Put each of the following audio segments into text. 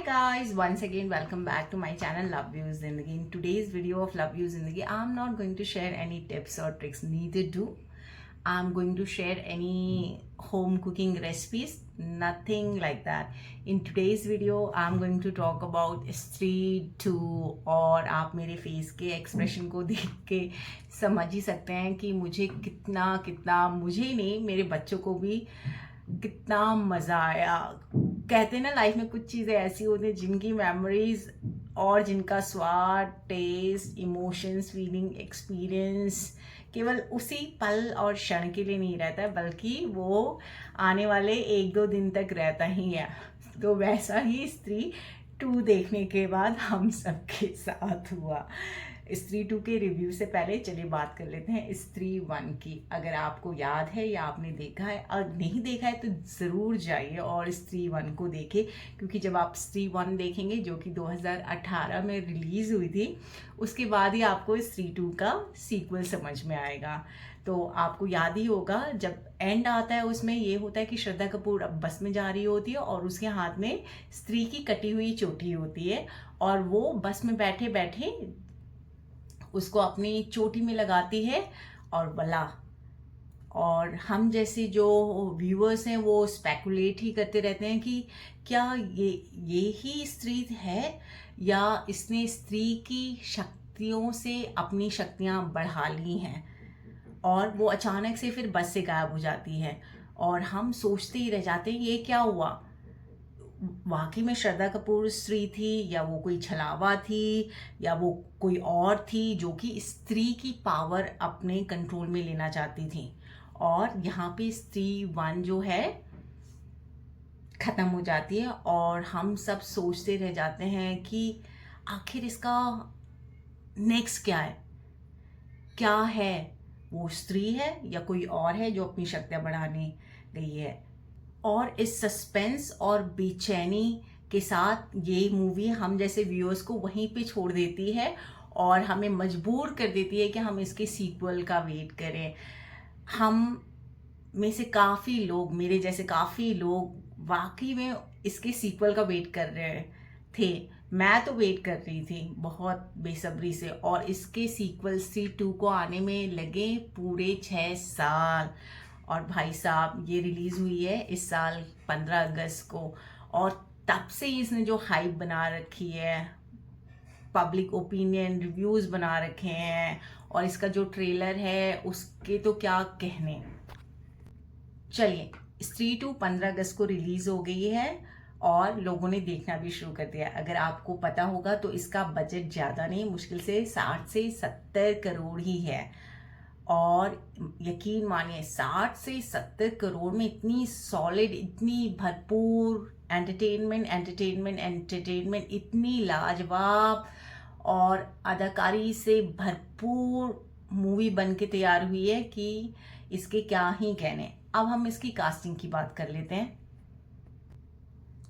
guys, once again welcome back to my channel Love You Zindagi. In today's video of Love You Zindagi, I'm not going to share any tips or tricks, neither do I'm going to share any home cooking recipes, nothing like that. In today's video I'm going to talk about street two और आप मेरे face के expression को देख के समझ ही सकते हैं कि मुझे कितना कितना मुझे नहीं मेरे बच्चों को भी कितना मज़ा आया। कहते हैं ना लाइफ में कुछ चीज़ें ऐसी होती हैं जिनकी मेमोरीज और जिनका स्वाद, टेस्ट, इमोशंस, फीलिंग, एक्सपीरियंस केवल उसी पल और क्षण के लिए नहीं रहता है, बल्कि वो आने वाले 1-2 दिन तक रहता ही है। तो वैसा ही स्त्री 2 देखने के बाद हम सबके साथ हुआ। स्त्री 2 के रिव्यू से पहले चलिए बात कर लेते हैं स्त्री 1 की। अगर आपको याद है या आपने देखा है, अगर नहीं देखा है तो ज़रूर जाइए और स्त्री 1 को देखें, क्योंकि जब आप स्त्री 1 देखेंगे जो कि 2018 में रिलीज़ हुई थी, उसके बाद ही आपको स्त्री 2 का सीक्वल समझ में आएगा। तो आपको याद ही होगा जब एंड आता है उसमें ये होता है कि श्रद्धा कपूर अब बस में जा रही होती है और उसके हाथ में स्त्री की कटी हुई चोटी होती है और वो बस में बैठे बैठे उसको अपनी चोटी में लगाती है और बला। और हम जैसे जो व्यूअर्स हैं वो स्पेकुलेट ही करते रहते हैं कि क्या ये ही स्त्री है या इसने स्त्री की शक्तियों से अपनी शक्तियां बढ़ा ली हैं। और वो अचानक से फिर बस से गायब हो जाती है और हम सोचते ही रह जाते हैं ये क्या हुआ, वाकई में श्रद्धा कपूर स्त्री थी या वो कोई छलावा थी या वो कोई और थी जो कि स्त्री की पावर अपने कंट्रोल में लेना चाहती थी। और यहाँ पे स्त्री 1 जो है ख़त्म हो जाती है और हम सब सोचते रह जाते हैं कि आखिर इसका नेक्स्ट क्या है, क्या है, वो स्त्री है या कोई और है जो अपनी शक्तियाँ बढ़ाने गई है। और इस सस्पेंस और बेचैनी के साथ ये मूवी हम जैसे व्यूअर्स को वहीं पे छोड़ देती है और हमें मजबूर कर देती है कि हम इसके सीक्वल का वेट करें। हम में से काफ़ी लोग, मेरे जैसे काफ़ी लोग वाकई में इसके सीक्वल का वेट कर रहे थे। मैं तो वेट कर रही थी बहुत बेसब्री से और इसके सीक्वल स्त्री 2 को आने में लगे पूरे 6 साल। और भाई साहब ये रिलीज़ हुई है इस साल 15 अगस्त को और तब से इसने जो हाइप बना रखी है, पब्लिक ओपिनियन, रिव्यूज़ बना रखे हैं और इसका जो ट्रेलर है उसके तो क्या कहने। चलिए, स्त्री 2 15 अगस्त को रिलीज़ हो गई है और लोगों ने देखना भी शुरू कर दिया। अगर आपको पता होगा तो इसका बजट ज़्यादा नहीं, मुश्किल से 60 से 70 करोड़ ही है। और यकीन मानिए 60 से 70 करोड़ में इतनी सॉलिड, इतनी भरपूर एंटरटेनमेंट, इतनी लाजवाब और अदाकारी से भरपूर मूवी बन के तैयार हुई है कि इसके क्या ही कहने। अब हम इसकी कास्टिंग की बात कर लेते हैं।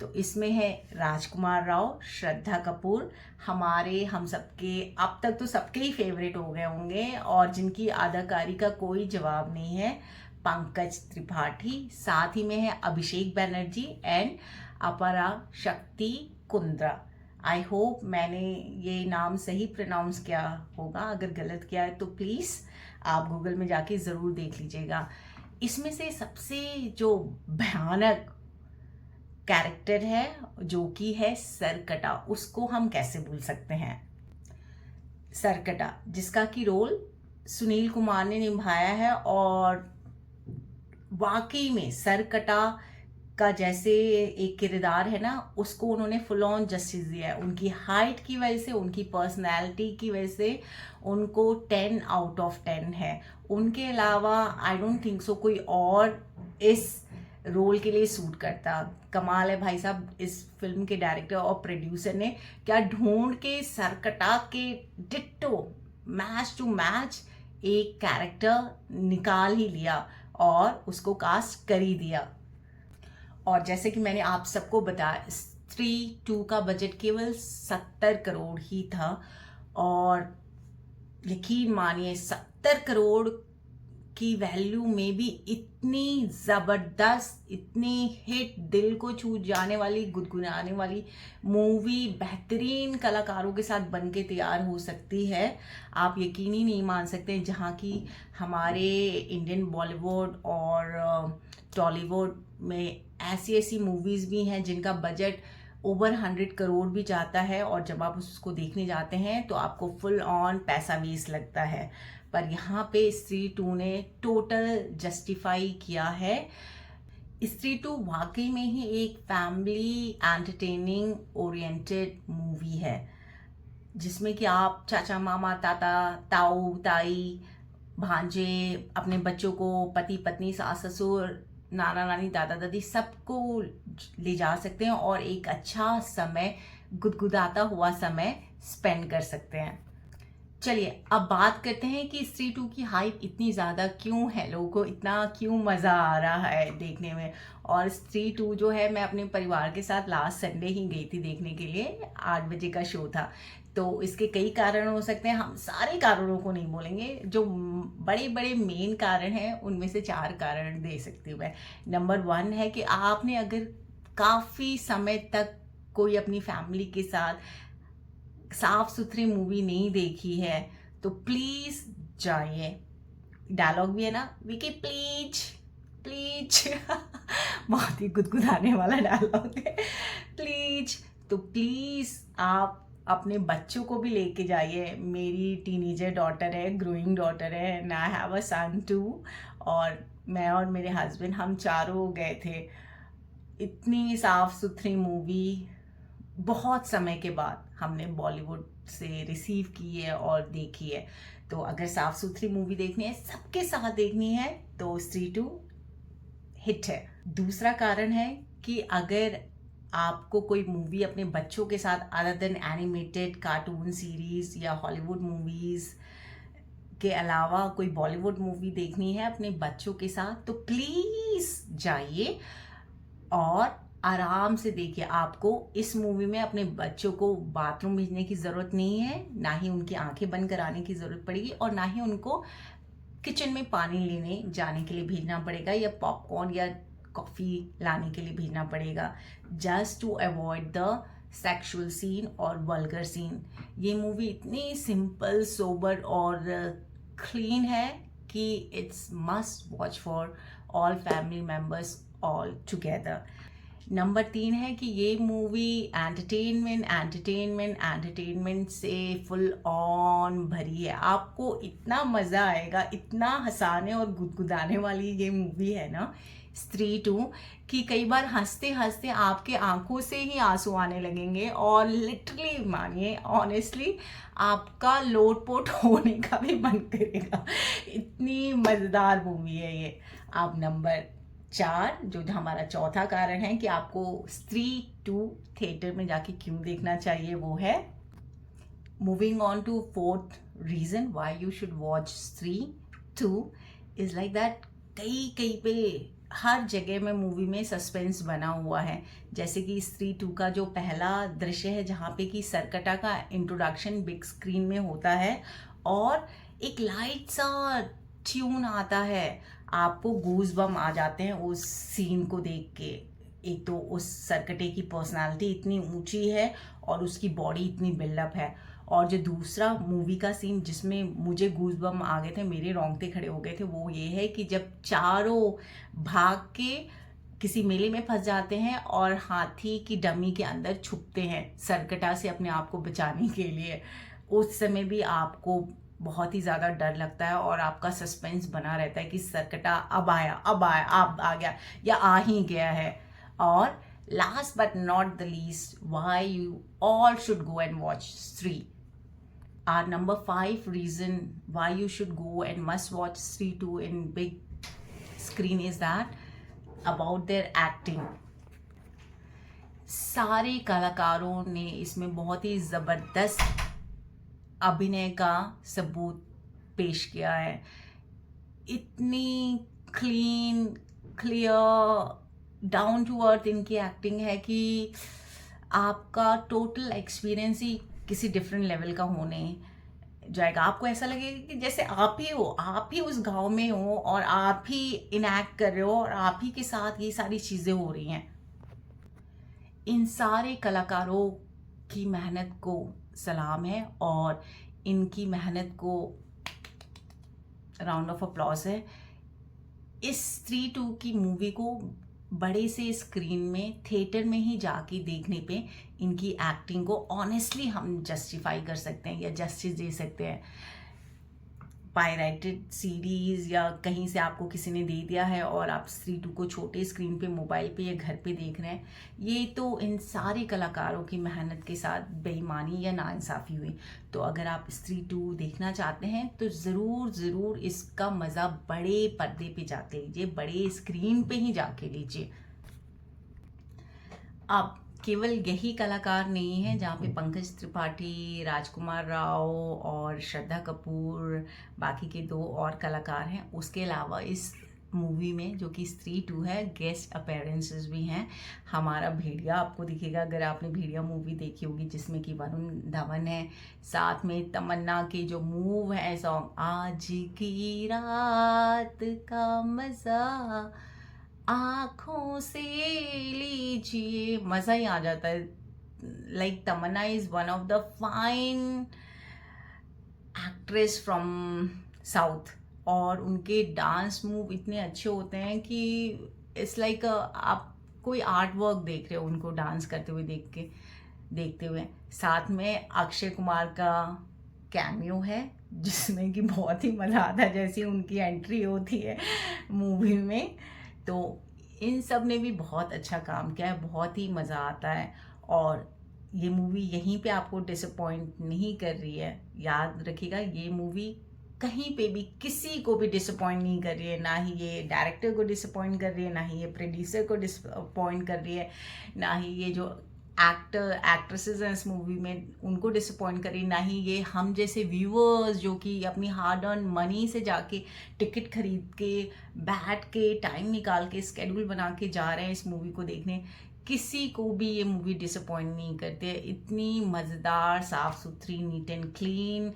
तो इसमें है राजकुमार राव, श्रद्धा कपूर, हम सबके अब तक तो सबके ही फेवरेट हो गए होंगे और जिनकी अदाकारी का कोई जवाब नहीं है, पंकज त्रिपाठी। साथ ही में है अभिषेक बनर्जी एंड अपरा शक्ति कुंद्रा। आई होप मैंने ये नाम सही प्रोनाउंस किया होगा, अगर गलत किया है तो प्लीज़ आप गूगल में जाके ज़रूर देख लीजिएगा। इसमें से सबसे जो भयानक कैरेक्टर है जो कि है सरकटा, उसको हम कैसे भूल सकते हैं। सरकटा जिसका कि रोल सुनील कुमार ने निभाया है और वाकई में सरकटा का जैसे एक किरदार है ना, उसको उन्होंने फुल ऑन जस्टिस दिया है। उनकी हाइट की वजह से, उनकी पर्सनैलिटी की वजह से उनको 10 आउट ऑफ 10 है। उनके अलावा आई डोंट थिंक सो कोई और इस रोल के लिए सूट करता। कमाल है भाई साहब, इस फिल्म के डायरेक्टर और प्रोड्यूसर ने क्या ढूंढ के सरकटा के डिट्टो मैच टू मैच एक कैरेक्टर निकाल ही लिया और उसको कास्ट कर ही दिया। और जैसे कि मैंने आप सबको बताया, स्त्री 2 का बजट केवल 70 करोड़ ही था और यकीन मानिए 70 करोड़ की वैल्यू में भी इतनी ज़बरदस्त, इतनी हिट, दिल को छू जाने वाली, गुदगुदाने वाली मूवी बेहतरीन कलाकारों के साथ बन के तैयार हो सकती है, आप यकीन ही नहीं मान सकते। जहाँ की हमारे इंडियन बॉलीवुड और टॉलीवुड में ऐसी ऐसी मूवीज़ भी हैं जिनका बजट ओवर 100 करोड़ भी जाता है, और जब आप उसको देखने जाते हैं तो आपको फुल ऑन पैसा वेस्ट लगता है। पर यहाँ पे स्त्री 2 ने टोटल जस्टिफाई किया है। स्त्री 2 वाकई में ही एक फैमिली एंटरटेनिंग ओरिएंटेड मूवी है, जिसमें कि आप चाचा मामा ताता ताऊ ताई भांजे अपने बच्चों को, पति पत्नी सास ससुर नाना नानी दादा दादी सबको ले जा सकते हैं और एक अच्छा समय, गुदगुदाता हुआ समय स्पेंड कर सकते हैं। चलिए अब बात करते हैं कि स्त्री 2 की हाइप इतनी ज़्यादा क्यों है, लोगों को इतना क्यों मज़ा आ रहा है देखने में। और स्त्री 2 जो है, मैं अपने परिवार के साथ लास्ट संडे ही गई थी देखने के लिए, 8 बजे का शो था। तो इसके कई कारण हो सकते हैं, हम सारे कारणों को नहीं बोलेंगे, जो बड़े बड़े मेन कारण हैं उनमें से 4 कारण दे सकती हूँ मैं। नंबर 1 है कि आपने अगर काफ़ी समय तक कोई अपनी फैमिली के साथ साफ सुथरी मूवी नहीं देखी है तो प्लीज जाइए। डायलॉग भी है ना, विकी प्लीज प्लीज बहुत ही गुदगुदाने वाला डायलॉग है, प्लीज। तो प्लीज आप अपने बच्चों को भी लेके जाइए। मेरी टीनेजर डॉटर है, ग्रोइंग डॉटर है, and I have a son too, और मैं और मेरे हस्बैंड हम चारों गए थे। इतनी साफ सुथरी मूवी बहुत समय के बाद हमने बॉलीवुड से रिसीव की है और देखी है। तो अगर साफ सुथरी मूवी देखनी है, सबके साथ देखनी है, तो स्त्री 2 हिट है। दूसरा कारण है कि अगर आपको कोई मूवी अपने बच्चों के साथ, other than animated cartoon series या हॉलीवुड मूवीज के अलावा कोई बॉलीवुड मूवी देखनी है अपने बच्चों के साथ, तो प्लीज जाइए और आराम से देखिए। आपको इस मूवी में अपने बच्चों को बाथरूम भेजने की ज़रूरत नहीं है, ना ही उनकी आंखें बंद कराने की ज़रूरत पड़ेगी, और ना ही उनको किचन में पानी लेने जाने के लिए भेजना पड़ेगा या पॉपकॉर्न या कॉफ़ी लाने के लिए भेजना पड़ेगा, just to avoid the sexual scene और वल्गर सीन। ये मूवी इतनी सिंपल, सोबर और क्लीन है कि it's must watch for all family members all together. Number 3 है कि ये मूवी एंटरटेनमेंट से फुल ऑन भरी है। आपको इतना मज़ा आएगा, इतना हंसाने और गुदगुदाने वाली ये मूवी है ना स्त्री 2, कि कई बार हंसते हंसते आपके आंखों से ही आंसू आने लगेंगे, और लिटरली मानिए, ऑनेस्टली आपका लोटपोट होने का भी मन करेगा। इतनी मज़ेदार मूवी है ये। अब नंबर 4, जो हमारा चौथा कारण है कि आपको स्त्री 2 थिएटर में जाके क्यों देखना चाहिए, वो है, moving on to 4th reason why you should watch Stree 2 is like that, कई पे हर जगह में मूवी में सस्पेंस बना हुआ है। जैसे कि स्त्री 2 का जो पहला दृश्य है, जहाँ पे कि सरकटा का इंट्रोडक्शन बिग स्क्रीन में होता है और एक लाइट सा ट्यून आता है, आपको गूज बम आ जाते हैं उस सीन को देख के। एक तो उस सरकटे की पर्सनालिटी इतनी ऊंची है और उसकी बॉडी इतनी बिल्डअप है, और जो दूसरा मूवी का सीन जिसमें मुझे गूज बम आ गए थे, मेरे रोंगटे खड़े हो गए थे, वो ये है कि जब चारों भाग के किसी मेले में फंस जाते हैं और हाथी की डमी के अंदर छुपते हैं सरकटा से अपने आप को बचाने के लिए, उस समय भी आपको बहुत ही ज़्यादा डर लगता है और आपका सस्पेंस बना रहता है कि सरकटा अब आया, अब आ गया या आ ही गया है। और last but not the least, why you all should go and watch स्त्री। Our number 5 reason why you should go and must watch Stree 2 in big screen is that about their acting. सारे कलाकारों ने इसमें बहुत ही ज़बरदस्त अभिनय का सबूत पेश किया है। इतनी clean, clear, down to earth इनकी एक्टिंग है कि आपका टोटल एक्सपीरियंस ही किसी डिफरेंट लेवल का होने जाएगा। आपको ऐसा लगेगा कि जैसे आप ही हो, आप ही उस गांव में हो और आप ही इनैक्ट कर रहे हो और आप ही के साथ ये सारी चीज़ें हो रही हैं। इन सारे कलाकारों की मेहनत को सलाम है और इनकी मेहनत को राउंड ऑफ अप्लॉज है। इस 3-2 की मूवी को बड़े से स्क्रीन में थिएटर में ही जाके देखने पे इनकी एक्टिंग को ऑनेस्टली हम जस्टिफाई कर सकते हैं या जस्टिस दे सकते हैं। पायरेटेड सीरीज़ या कहीं से आपको किसी ने दे दिया है और आप 3-2 को छोटे स्क्रीन पे मोबाइल पे या घर पे देख रहे हैं, ये तो इन सारे कलाकारों की मेहनत के साथ बेईमानी या नाइंसाफ़ी हुई। तो अगर आप 3-2 देखना चाहते हैं तो ज़रूर इसका मज़ा बड़े पर्दे पे जाके लीजिए, बड़े स्क्रीन पे ही जाके लीजिए। अब केवल यही कलाकार नहीं है जहाँ पे पंकज त्रिपाठी, राजकुमार राव और श्रद्धा कपूर, बाकी के 2 और कलाकार हैं। उसके अलावा इस मूवी में जो कि 3-2 है, गेस्ट अपीयरेंसेस भी हैं। हमारा भेड़िया आपको दिखेगा अगर आपने भेड़िया मूवी देखी होगी, जिसमें कि वरुण धवन है, साथ में तमन्ना के जो मूव है सॉन्ग आज की रात का मज़ा आँखों से लीजिए, मज़ा ही आ जाता है। Like Tamannaah is one of the fine actress from south और उनके डांस मूव इतने अच्छे होते हैं कि इट्स लाइक आप कोई आर्ट वर्क देख रहे हो उनको डांस करते हुए देखते हुए। साथ में अक्षय कुमार का कैमियो है जिसमें कि बहुत ही मज़ा आता है जैसी उनकी एंट्री होती है मूवी में। तो इन सब ने भी बहुत अच्छा काम किया है, बहुत ही मज़ा आता है और ये मूवी यहीं पे आपको डिसअपॉइंट नहीं कर रही है। याद रखिएगा, ये मूवी कहीं पे भी किसी को भी डिसअपॉइंट नहीं कर रही है। ना ही ये डायरेक्टर को डिसअपॉइंट कर रही है, ना ही ये प्रोड्यूसर को डिसअपॉइंट कर रही है, ना ही ये जो एक्टर एक्ट्रेसेस हैं इस मूवी में उनको डिसअपॉइंट करी, ना ही ये हम जैसे व्यूअर्स जो कि अपनी हार्ड अर्न मनी से जाके टिकट खरीद के बैठ के टाइम निकाल के स्केड्यूल बना के जा रहे हैं इस मूवी को देखने। किसी को भी ये मूवी डिसअपॉइंट नहीं करती है। इतनी मज़ेदार, साफ़ सुथरी, neat and clean,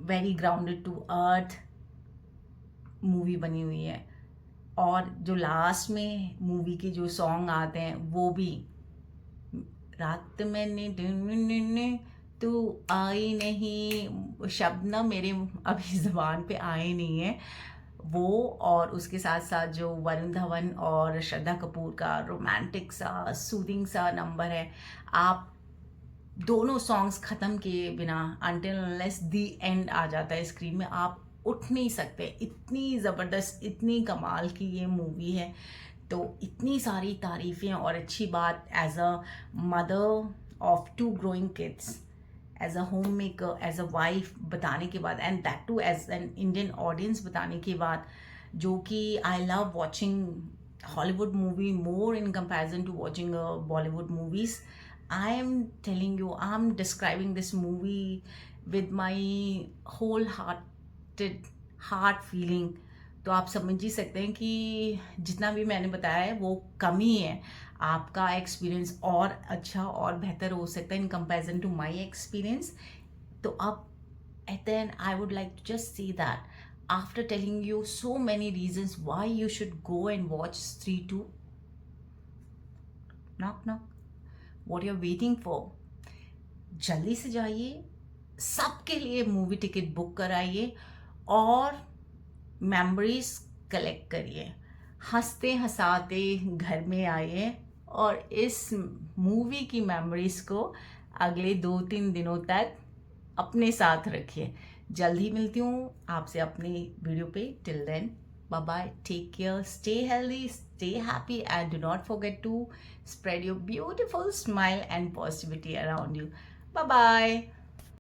very grounded to earth movie बनी हुई है। और जो लास्ट में मूवी के जो सॉन्ग आते हैं वो भी, रात मैंने तू आई नहीं, शब्द ना मेरे अभी ज़बान पे आए नहीं है वो, और उसके साथ साथ जो वरुण धवन और श्रद्धा कपूर का रोमांटिक सा सूदिंग सा नंबर है। आप दोनों सॉन्ग्स ख़त्म किए बिना अनटिल अनलेस दी एंड आ जाता है स्क्रीन में, आप उठ नहीं सकते। इतनी ज़बरदस्त, इतनी कमाल की ये मूवी है। तो इतनी सारी तारीफ़ें और अच्छी बात as a mother of 2 growing kids, as a home maker, as a wife बताने के बाद, and that too as an Indian audience बताने के बाद, जो कि I love watching Hollywood movie more in comparison to watching Bollywood movies. I am telling you, I'm describing this movie with my wholehearted heart feeling। तो आप समझ ही सकते हैं कि जितना भी मैंने बताया है वो कम ही है। आपका एक्सपीरियंस और अच्छा और बेहतर हो सकता है in comparison to my experience. तो अब at the end I would like to just say that after telling you so many reasons why you should go and watch 3-2, knock knock, what you're waiting for, जल्दी से जाइए, सबके लिए movie ticket book कराइए और memories collect करिए, हंसते हंसाते घर में आइए और इस मूवी की मेमोरीज को अगले 2-3 दिनों तक अपने साथ रखिए। जल्दी मिलती हूँ आपसे अपनी वीडियो पे। Till then, bye bye, take care, stay healthy, stay happy, and do not forget to spread your beautiful smile and positivity around you. Bye bye.